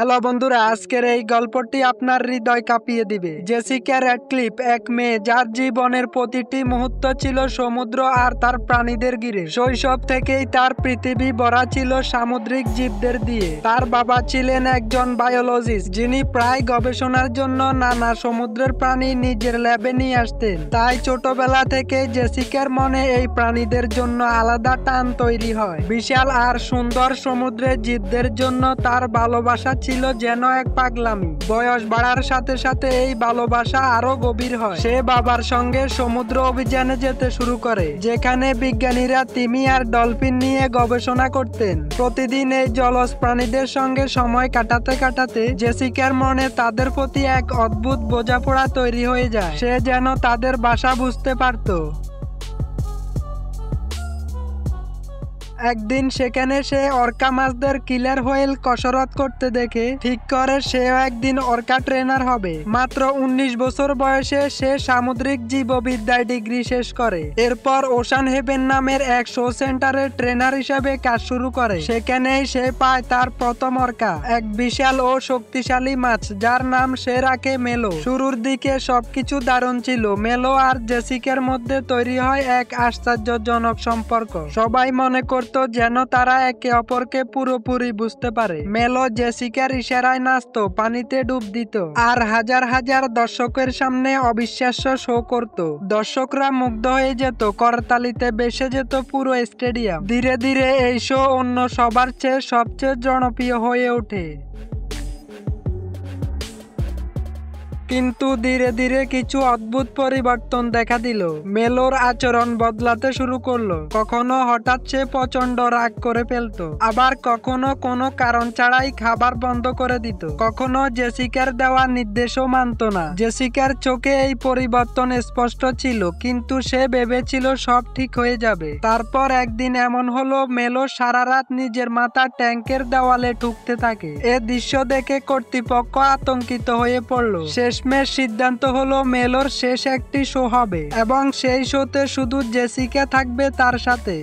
Hello বন্ধুরা, আজকের এই গল্পটি আপনার হৃদয় কাঁপিয়ে দিবে। জেসিকা র্যাডক্লিফ এক মেয়ে যার জীবনের প্রতিটি মুহূর্ত ছিল সমুদ্র আর তার প্রাণীদের ঘিরে। শৈশব থেকেই তার পৃথিবী ভরা ছিল সামুদ্রিক জীবদের দিয়ে। তার বাবা ছিলেন একজন বায়োলজিস্ট, যিনি প্রায় গবেষণার জন্য নানা সমুদ্রের প্রাণী নিজের ল্যাবে নিয়ে আসতেন। তাই ছোটবেলা থেকে জেসিকার মনে এই প্রাণীদের জন্য আলাদা টান তৈরি হয়। বিশাল আর সুন্দর সমুদ্রের জীবদের জন্য তার ভালোবাসা ছিল যেন এক পাগলামি। বয়স বাড়ার সাথে সাথে এই ভালোবাসা আরো গভীর হয়। সে বাবার সঙ্গে সমুদ্র অভিযানে যেতে শুরু করে, যেখানে বিজ্ঞানীরা তিমি আর ডলফিন নিয়ে গবেষণা করতেন। প্রতিদিন এই জলজ প্রাণীদের সঙ্গে সময় কাটাতে কাটাতে জেসিকার মনে তাদের প্রতি এক অদ্ভুত বোঝাপড়া তৈরি হয়ে যায়। সে যেন তাদের ভাষা বুঝতে পারত। একদিন সেখানে সে অর্কা মাছদের কিলার হোয়েল কসরত করতে দেখে ঠিক করে সেও একদিন অর্কা ট্রেনার হবে। মাত্র 19 বছর বয়সে সে সামুদ্রিক জীববিদ্যায় ডিগ্রি শেষ করে। এরপর ওশান হেভেন নামের এক শো সেন্টারে ট্রেনার হিসেবে কাজ শুরু করে। সেখানেই সে পায় তার প্রথম অর্কা, এক বিশাল ও শক্তিশালী মাছ যার নাম সে রাখে মেলো। শুরুর দিকে সবকিছু দারুণ ছিল। মেলো আর জেসিকার মধ্যে তৈরি হয় এক আশ্চর্যজনক সম্পর্ক। সবাই মনে করত যেন তারা একে অপরকে পুরোপুরি বুঝতে পারে। মেলো জেসিকার ইশারায় নাচতো, পানিতে ডুব দিত আর হাজার হাজার দর্শকের সামনে অবিশ্বাস্য শো করত। দর্শকরা মুগ্ধ হয়ে যেত, করতালিতে ভেসে যেত পুরো স্টেডিয়াম। ধীরে ধীরে এই শো অন্য সবার চেয়ে সবচেয়ে জনপ্রিয় হয়ে ওঠে। কিন্তু ধীরে ধীরে কিছু অদ্ভুত পরিবর্তন দেখা দিল। মেলোর আচরণ বদলাতে শুরু করলো। কখনো হঠাৎ সে প্রচন্ড রাগ করে ফেলতো, আবার কখনো কোনো কারণ ছাড়াই খাবার বন্ধ করে দিত। কখনো জেসিকার দেওয়া নির্দেশও মানত না। জেসিকার চোখে এই পরিবর্তন স্পষ্ট ছিল, কিন্তু সে ভেবেছিল সব ঠিক হয়ে যাবে। তারপর একদিন এমন হলো, মেলো সারা রাত নিজের মাথা ট্যাঙ্কের দেওয়ালে ঠুকতে থাকে। এ দৃশ্য দেখে কর্তৃপক্ষ আতঙ্কিত হয়ে পড়ল। শেষমেশ সিদ্ধান্ত হলো মেলোর শেষ একটি শো হবে এবং সেই শোতে শুধু জেসিকা থাকবে তার সাথে।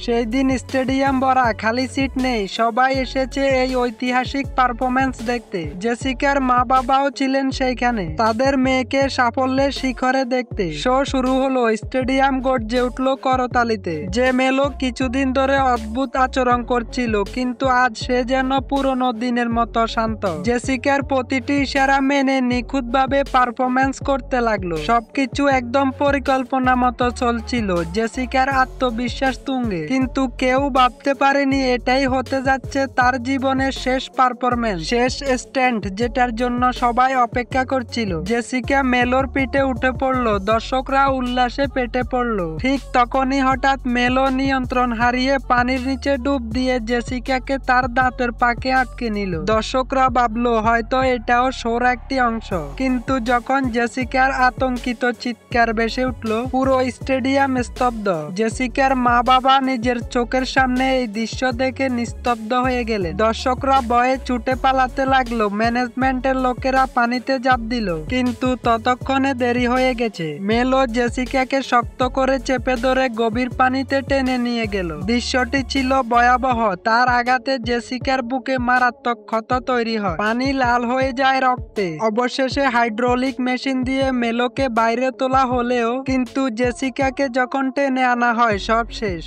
সেই দিন স্টেডিয়াম ভরা, খালি সিট নেই। সবাই এসেছে এই ঐতিহাসিক পারফরম্যান্স দেখতে। জেসিকার মা বাবাও ছিলেন সেইখানে, তাদের মেয়েকে সাফল্যের শিখরে দেখতে। শো শুরু হলো। স্টেডিয়াম গর্জে উঠলো করতালিতে। যে মেলো কিছুদিন ধরে অদ্ভুত আচরণ করছিল, কিন্তু আজ সে যেন পুরনো দিনের মতো শান্ত। জেসিকার প্রতিটি ইশারা মেনে নিখুঁতভাবে পারফরম্যান্স করতে লাগলো। সবকিছু একদম পরিকল্পনা মতো চলছিল। জেসিকার আত্মবিশ্বাস তুঙ্গে, কিন্তু কেউ ভাবতে পারেনি এটাই হতে যাচ্ছে তার জীবনের শেষ পারফরম্যান্স, শেষ স্ট্যান্ড, যেটার জন্য সবাই অপেক্ষা করছিল। জেসিকা মেলোর পিঠে উঠে পড়লো। দর্শকরা উল্লাসে পেটে পড়লো। ঠিক তখনই হঠাৎ মেলো নিয়ন্ত্রণ হারিয়ে পানির নিচে ডুব দিয়ে জেসিকাকে তার দাঁতের পাকে আটকে নিল। দর্শকরা ভাবলো হয়তো এটাও শোর একটি অংশ, কিন্তু যখন জেসিকার আতঙ্কিত চিৎকার ভেসে উঠলো, পুরো স্টেডিয়াম স্তব্ধ। জেসিকার মা বাবা নিজের চোখের সামনে এই দৃশ্য দেখে নিস্তব্ধ হয়ে গেলেন। দর্শকরা ভয়ে ছুটে পালাতে লাগলো। ম্যানেজমেন্টের লোকেরা পানিতে ঝাঁপ দিল, কিন্তু ততক্ষণে দেরি হয়ে গেছে। মেলো জেসিকাকে শক্ত করে চেপে ধরে গভীর পানিতে টেনে নিয়ে গেল। দৃশ্যটি ছিল ভয়াবহ। তার আঘাতে জেসিকার বুকে মারাত্মক ক্ষত তৈরি হয়। পানি লাল হয়ে যায় রক্তে। অবশেষে হাইড্রোলিক মেশিন দিয়ে মেলোকে বাইরে তোলা হলেও, কিন্তু জেসিকাকে যখন টেনে আনা হয়, সব শেষ।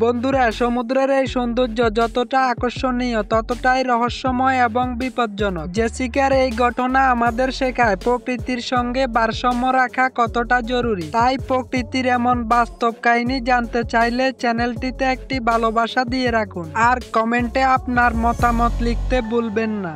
বন্ধুরা, সমুদ্রের এই সৌন্দর্য যতটা আকর্ষণীয়, ততটাই রহস্যময় এবং বিপজ্জনক। জেসিকার এই ঘটনা আমাদের শেখায় প্রকৃতির সঙ্গে ভারসাম্য রাখা কতটা জরুরি। তাই প্রকৃতির এমন বাস্তব কাহিনী জানতে চাইলে চ্যানেলটিতে একটি ভালোবাসা দিয়ে রাখুন আর কমেন্টে আপনার মতামত লিখতে ভুলবেন না।